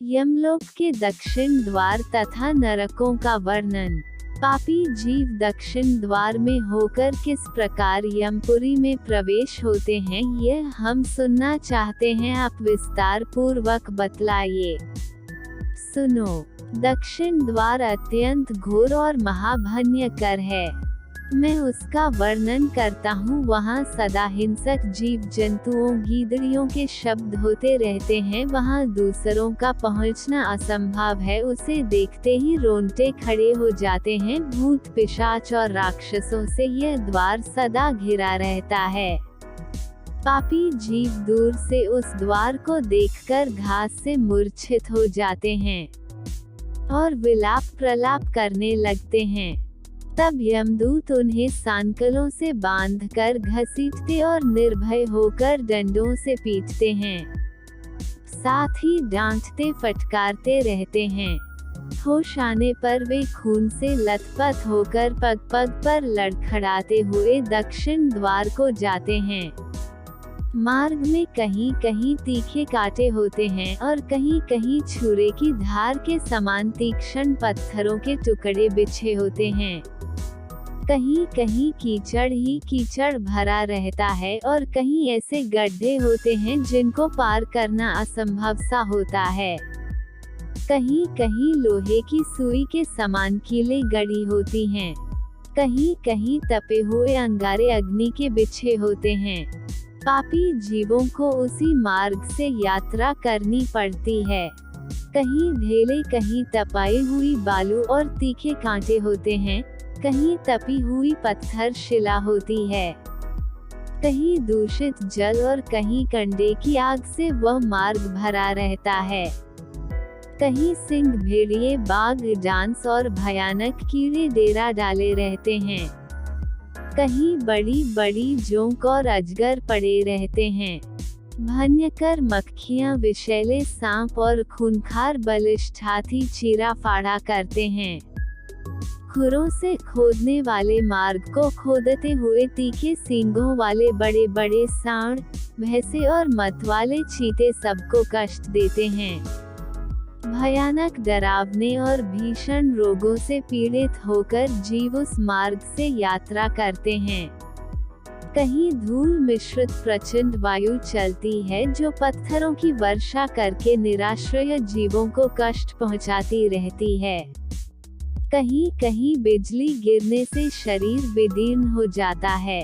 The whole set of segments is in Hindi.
यमलोक के दक्षिण द्वार तथा नरकों का वर्णन। पापी जीव दक्षिण द्वार में होकर किस प्रकार यमपुरी में प्रवेश होते हैं, यह हम सुनना चाहते हैं, आप विस्तार पूर्वक बतलाइए। सुनो। दक्षिण द्वार अत्यंत घोर और महाभयंकर है। मैं उसका वर्णन करता हूँ। वहाँ सदा हिंसक जीव जंतुओं गीदड़ियों के शब्द होते रहते हैं। वहाँ दूसरों का पहुँचना असंभव है। उसे देखते ही रोंगटे खड़े हो जाते हैं। भूत पिशाच और राक्षसों से यह द्वार सदा घिरा रहता है। पापी जीव दूर से उस द्वार को देखकर घास से मूर्छित हो जाते हैं और विलाप प्रलाप करने लगते हैं। तब यमदूत उन्हें सांकलों से बांधकर घसीटते और निर्भय होकर डंडों से पीटते हैं। साथ ही डांटते फटकारते रहते हैं। होश आने पर वे खून से लथपथ होकर पग पग पर लड़खड़ाते हुए दक्षिण द्वार को जाते हैं। मार्ग में कहीं कहीं तीखे कांटे होते हैं और कहीं कहीं छुरे की धार के समान तीक्ष्ण पत्थरों के टुकड़े बिछे होते हैं। कहीं कहीं कीचड़ ही कीचड़ भरा रहता है और कहीं ऐसे गड्ढे होते हैं जिनको पार करना असंभव सा होता है। कहीं कहीं लोहे की सुई के समान कीलें गड़ी होती हैं। कहीं कहीं तपे हुए अंगारे अग्नि के बिछे होते हैं। पापी जीवों को उसी मार्ग से यात्रा करनी पड़ती है। कहीं ढेले, कहीं तपाई हुई बालू और तीखे कांटे होते हैं। कहीं तपी हुई पत्थर शिला होती है। कहीं दूषित जल और कहीं कंडे की आग से वह मार्ग भरा रहता है। कहीं सिंह, भेड़िए, बाघ, डांस और भयानक कीड़े डेरा डाले रहते हैं। कहीं बड़ी बड़ी जोंक और अजगर पड़े रहते हैं। भयंकर मक्खियां, विषैले सांप और खूंखार बलिष्ठ हाथी चीरा फाड़ा करते हैं। खुरों से खोदने वाले मार्ग को खोदते हुए तीखे सींगों वाले बड़े बड़े सांड, भैंसे और मतवाले चीते सबको कष्ट देते हैं। भयानक, डरावने और भीषण रोगों से पीड़ित होकर जीव उस मार्ग से यात्रा करते हैं। कहीं धूल मिश्रित प्रचंड वायु चलती है जो पत्थरों की वर्षा करके निराश्रय जीवों को कष्ट पहुंचाती रहती है। कहीं कहीं बिजली गिरने से शरीर विदीर्ण हो जाता है।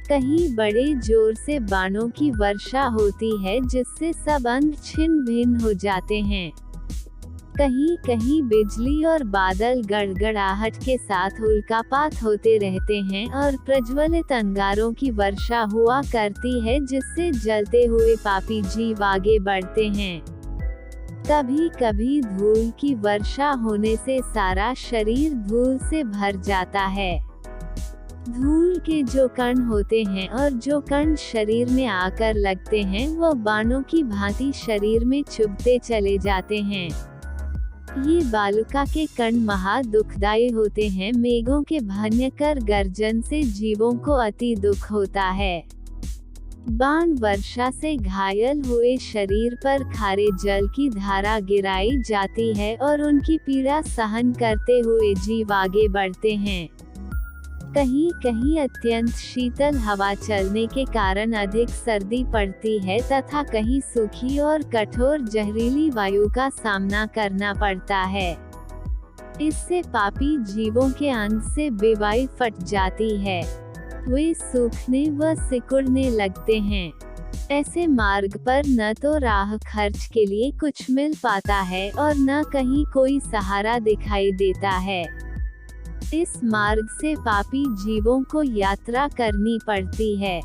कहीं बड़े जोर से बाणों की वर्षा होती है जिससे सब अंग छिन्न भिन्न हो जाते हैं। कहीं कहीं बिजली और बादल गड़गड़ाहट के साथ उल्कापात होते रहते हैं और प्रज्वलित अंगारों की वर्षा हुआ करती है जिससे जलते हुए पापी जीव आगे बढ़ते हैं। कभी कभी धूल की वर्षा होने से सारा शरीर धूल से भर जाता है। धूल के जो कण होते हैं और जो कण शरीर में आकर लगते हैं वो बाणों की भांति शरीर में चुभते चले जाते हैं। ये बालुका के कण महा दुखदायी होते हैं। मेघों के भयंकर गर्जन से जीवों को अति दुख होता है। बाण वर्षा से घायल हुए शरीर पर खारे जल की धारा गिराई जाती है और उनकी पीड़ा सहन करते हुए जीव आगे बढ़ते हैं। कहीं कहीं अत्यंत शीतल हवा चलने के कारण अधिक सर्दी पड़ती है तथा कहीं सूखी और कठोर जहरीली वायु का सामना करना पड़ता है। इससे पापी जीवों के अंग से बेवाई फट जाती है। वे सूखने व सिकुड़ने लगते हैं। ऐसे मार्ग पर न तो राह खर्च के लिए कुछ मिल पाता है और न कहीं कोई सहारा दिखाई देता है। इस मार्ग से पापी जीवों को यात्रा करनी पड़ती है।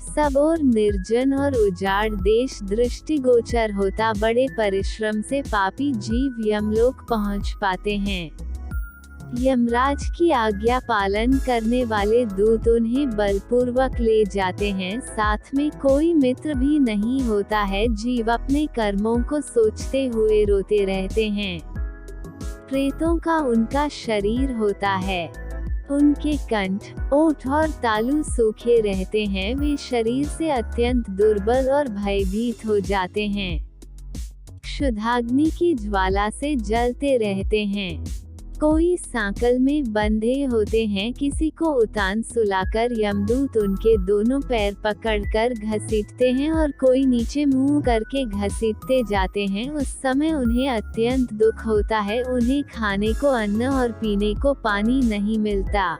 सब और निर्जन और उजाड़ देश दृष्टिगोचर होता बड़े परिश्रम से पापी जीव यमलोक पहुंच पाते हैं। यमराज की आज्ञा पालन करने वाले दूत उन्हें बलपूर्वक ले जाते हैं। साथ में कोई मित्र भी नहीं होता है। जीव अपने कर्मों को सोचते हुए रोते रहते हैं। प्रेतों का उनका शरीर होता है। उनके कंठ, ओठ और तालू सूखे रहते हैं। वे शरीर से अत्यंत दुर्बल और भयभीत हो जाते हैं। क्षुधाग्नि की ज्वाला से जलते रहते हैं। कोई सांकल में बंधे होते हैं, किसी को उतान सुलाकर यमदूत उनके दोनों पैर पकड़कर घसीटते हैं और कोई नीचे मुंह करके घसीटते जाते हैं। उस समय उन्हें अत्यंत दुख होता है, उन्हें खाने को अन्न और पीने को पानी नहीं मिलता।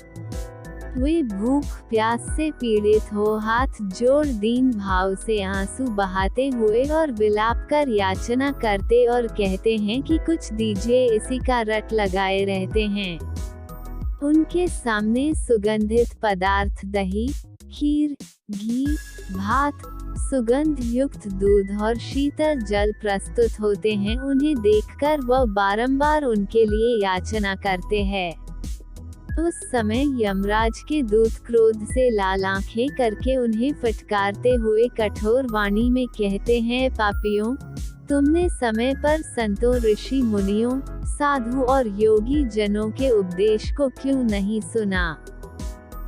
वे भूख प्यास से पीड़ित हो हाथ जोड़ दीन भाव से आंसू बहाते हुए और विलाप कर याचना करते और कहते हैं कि कुछ दीजिए, इसी का रट लगाए रहते हैं। उनके सामने सुगंधित पदार्थ दही, खीर, घी, भात, सुगंध युक्त दूध और शीतल जल प्रस्तुत होते हैं। उन्हें देखकर वह बारंबार उनके लिए याचना करते हैं। उस समय यमराज के दूत क्रोध से लाल आंखें करके उन्हें फटकारते हुए कठोर वाणी में कहते हैं, पापियों, तुमने समय पर संतों, ऋषि मुनियों, साधु और योगी जनों के उपदेश को क्यों नहीं सुना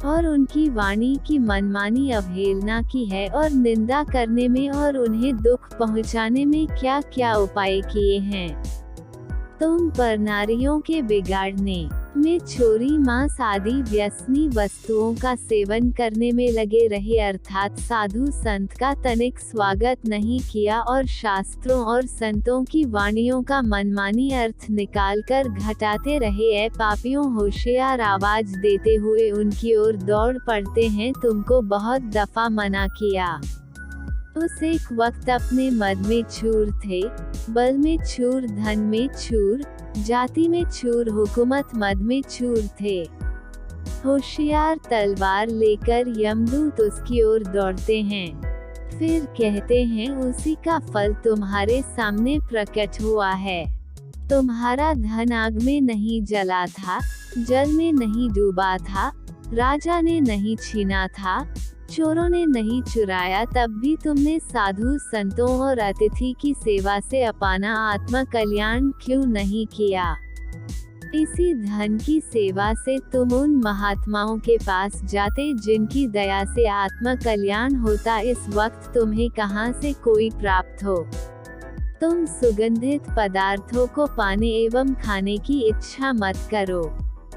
और उनकी वाणी की मनमानी अवहेलना की है और निंदा करने में और उन्हें दुख पहुंचाने में क्या क्या उपाय किए हैं। तुम पर नारियों के बिगाड़ने में, चोरी, मांस आदि व्यसनी वस्तुओं का सेवन करने में लगे रहे, अर्थात साधु संत का तनिक स्वागत नहीं किया और शास्त्रों और संतों की वाणियों का मनमानी अर्थ निकालकर घटाते रहे। ऐ पापियों, होशियार आवाज देते हुए उनकी ओर दौड़ पड़ते हैं, तुमको बहुत दफा मना किया। उस एक वक्त अपने मद में चूर थे, बल में चूर, धन में चूर, जाति में चूर, हुकूमत मद में चूर थे। होशियार तलवार लेकर यमदूत उसकी ओर दौड़ते हैं, फिर कहते हैं, उसी का फल तुम्हारे सामने प्रकट हुआ है। तुम्हारा धन आग में नहीं जला था, जल में नहीं डूबा था, राजा ने नहीं छीना था, चोरों ने नहीं चुराया, तब भी तुमने साधु संतों और अतिथि की सेवा से अपना आत्मा कल्याण क्यों नहीं किया। इसी धन की सेवा से तुम उन महात्माओं के पास जाते जिनकी दया से आत्मा कल्याण होता। इस वक्त तुम्हें कहाँ से कोई प्राप्त हो। तुम सुगंधित पदार्थों को पाने एवं खाने की इच्छा मत करो।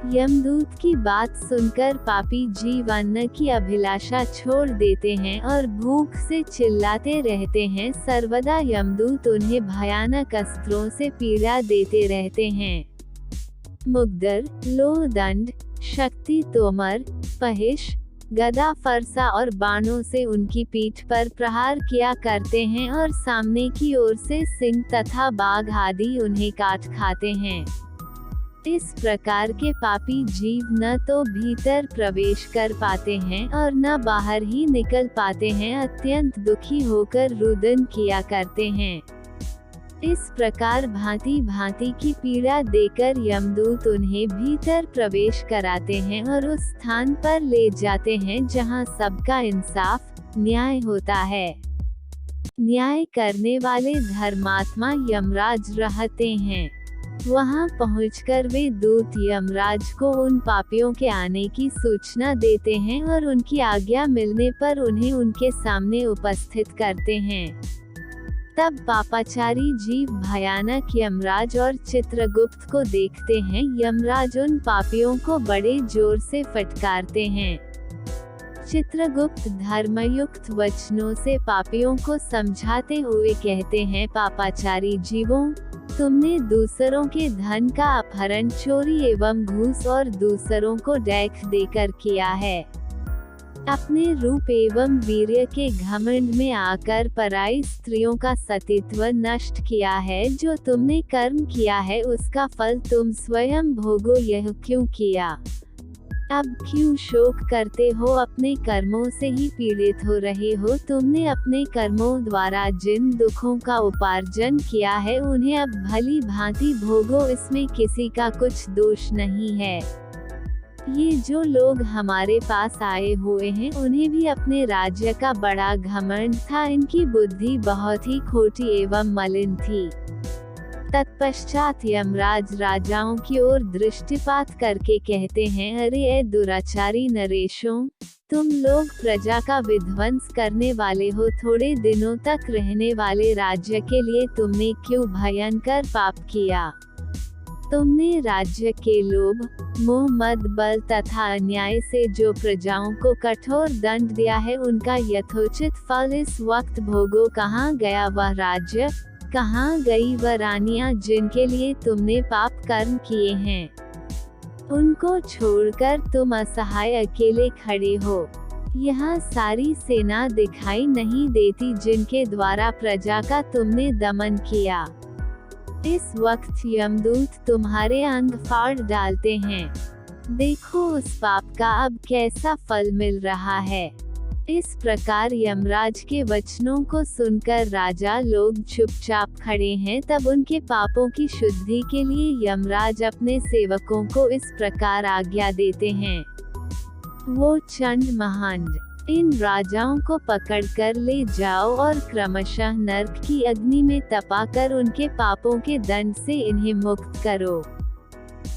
यमदूत की बात सुनकर पापी जीव अन्न की अभिलाषा छोड़ देते हैं और भूख से चिल्लाते रहते हैं। सर्वदा यमदूत उन्हें भयानक अस्त्रों से पीड़ा देते रहते हैं। मुग्दर, लोहदंड, शक्ति तोमर, पहिश, गदा, फरसा और बाणों से उनकी पीठ पर प्रहार किया करते हैं और सामने की ओर से सिंह तथा बाघ आदि उन्हें काट खाते हैं। इस प्रकार के पापी जीव न तो भीतर प्रवेश कर पाते हैं और न बाहर ही निकल पाते हैं। अत्यंत दुखी होकर रुदन किया करते हैं। इस प्रकार भांति भांति की पीड़ा देकर यमदूत उन्हें भीतर प्रवेश कराते हैं और उस स्थान पर ले जाते हैं जहां सबका इंसाफ, न्याय होता है। न्याय करने वाले धर्मात्मा यमराज रहते हैं। वहां पहुंचकर वे दूत यमराज को उन पापियों के आने की सूचना देते हैं और उनकी आज्ञा मिलने पर उन्हें उनके सामने उपस्थित करते हैं। तब पापाचारी जीव भयानक यमराज और चित्रगुप्त को देखते हैं। यमराज उन पापियों को बड़े जोर से फटकारते हैं। चित्रगुप्त धर्मयुक्त वचनों से पापियों को समझाते हुए कहते हैं, पापाचारी जीवों, तुमने दूसरों के धन का अपहरण, चोरी एवं घूस और दूसरों को डैक देकर किया है। अपने रूप एवं वीर्य के घमंड में आकर पराई स्त्रियों का सतीत्व नष्ट किया है। जो तुमने कर्म किया है उसका फल तुम स्वयं भोगो। यह क्यों किया? अब क्यों शोक करते हो? अपने कर्मों से ही पीड़ित हो रहे हो। तुमने अपने कर्मों द्वारा जिन दुखों का उपार्जन किया है उन्हें अब भली भांति भोगो। इसमें किसी का कुछ दोष नहीं है। ये जो लोग हमारे पास आए हुए हैं उन्हें भी अपने राज्य का बड़ा घमंड था। इनकी बुद्धि बहुत ही खोटी एवं मलिन थी। तत्पश्चात यमराज राजाओं की ओर दृष्टिपात करके कहते हैं, अरे ए दुराचारी नरेशों, तुम लोग प्रजा का विध्वंस करने वाले हो। थोड़े दिनों तक रहने वाले राज्य के लिए तुमने क्यों भयंकर पाप किया। तुमने राज्य के लोभ, मोह, मद, बल तथा अन्याय से जो प्रजाओं को कठोर दंड दिया है, उनका यथोचित फल इस वक्त भोगो। कहाँ गया वह राज्य, कहाँ गई वह रानियां जिनके लिए तुमने पाप कर्म किए हैं। उनको छोड़कर तुम असहाय अकेले खड़े हो। यह सारी सेना दिखाई नहीं देती जिनके द्वारा प्रजा का तुमने दमन किया। इस वक्त यमदूत तुम्हारे अंग फाड़ डालते हैं। देखो उस पाप का अब कैसा फल मिल रहा है। इस प्रकार यमराज के वचनों को सुनकर राजा लोग चुपचाप खड़े हैं। तब उनके पापों की शुद्धि के लिए यमराज अपने सेवकों को इस प्रकार आज्ञा देते हैं, वो चंड महंड, इन राजाओं को पकड़कर ले जाओ और क्रमशः नरक की अग्नि में तपाकर उनके पापों के दंड से इन्हें मुक्त करो।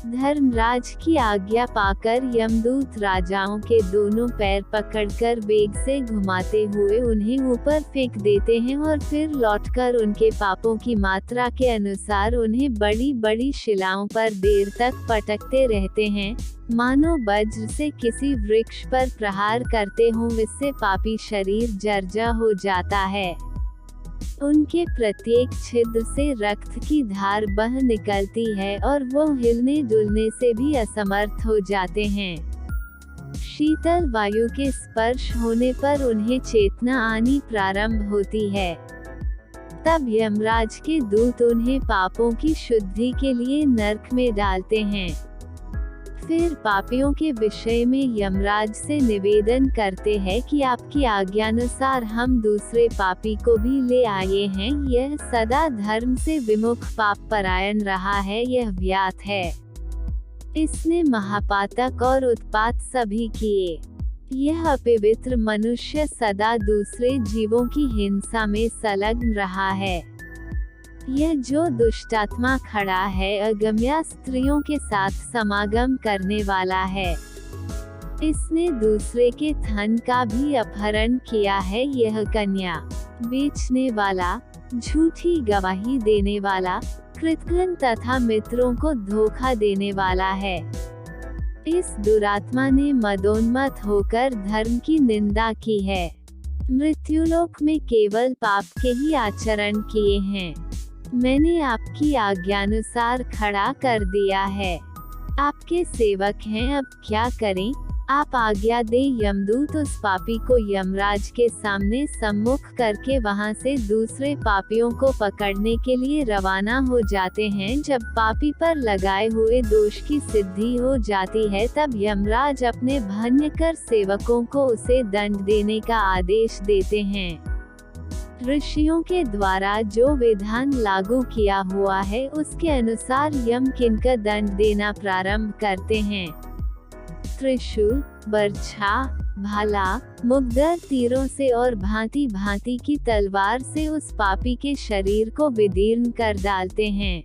धर्मराज की आज्ञा पाकर यमदूत राजाओं के दोनों पैर पकड़कर वेग से घुमाते हुए उन्हें ऊपर फेंक देते हैं और फिर लौटकर उनके पापों की मात्रा के अनुसार उन्हें बड़ी बड़ी शिलाओं पर देर तक पटकते रहते हैं, मानो वज्र से किसी वृक्ष पर प्रहार करते हों। इससे पापी शरीर जर्जर हो जाता है। उनके प्रत्येक छिद्र से रक्त की धार बह निकलती है और वो हिलने डुलने से भी असमर्थ हो जाते हैं। शीतल वायु के स्पर्श होने पर उन्हें चेतना आनी प्रारंभ होती है। तब यमराज के दूत उन्हें पापों की शुद्धि के लिए नरक में डालते हैं। फिर पापियों के विषय में यमराज से निवेदन करते हैं कि आपकी आज्ञानुसार हम दूसरे पापी को भी ले आए हैं। यह सदा धर्म से विमुख पाप परायण रहा है, यह व्यात है। इसने महापातक और उत्पात सभी किए। यह अपवित्र मनुष्य सदा दूसरे जीवों की हिंसा में संलग्न रहा है। यह जो दुष्टात्मा खड़ा है अगम्या स्त्रियों के साथ समागम करने वाला है। इसने दूसरे के धन का भी अपहरण किया है। यह कन्या बेचने वाला, झूठी गवाही देने वाला, कृतघ्न तथा मित्रों को धोखा देने वाला है। इस दुरात्मा ने मदोन्मत्त होकर धर्म की निंदा की है। मृत्युलोक में केवल पाप के ही आचरण किए हैं। मैंने आपकी आज्ञानुसार खड़ा कर दिया है। आपके सेवक हैं, अब क्या करें। आप आज्ञा दे। यमदूत उस पापी को यमराज के सामने सम्मुख करके वहां से दूसरे पापियों को पकड़ने के लिए रवाना हो जाते हैं। जब पापी पर लगाए हुए दोष की सिद्धि हो जाती है, तब यमराज अपने भयंकर सेवकों को उसे दंड देने का आदेश देते हैं। ऋषियों के द्वारा जो विधान लागू किया हुआ है, उसके अनुसार यम किनका दंड देना प्रारंभ करते हैं। त्रिशूल, बर्छा, भाला, मुग्दर तीरों से और भांति भांति की तलवार से उस पापी के शरीर को विदीर्ण कर डालते हैं।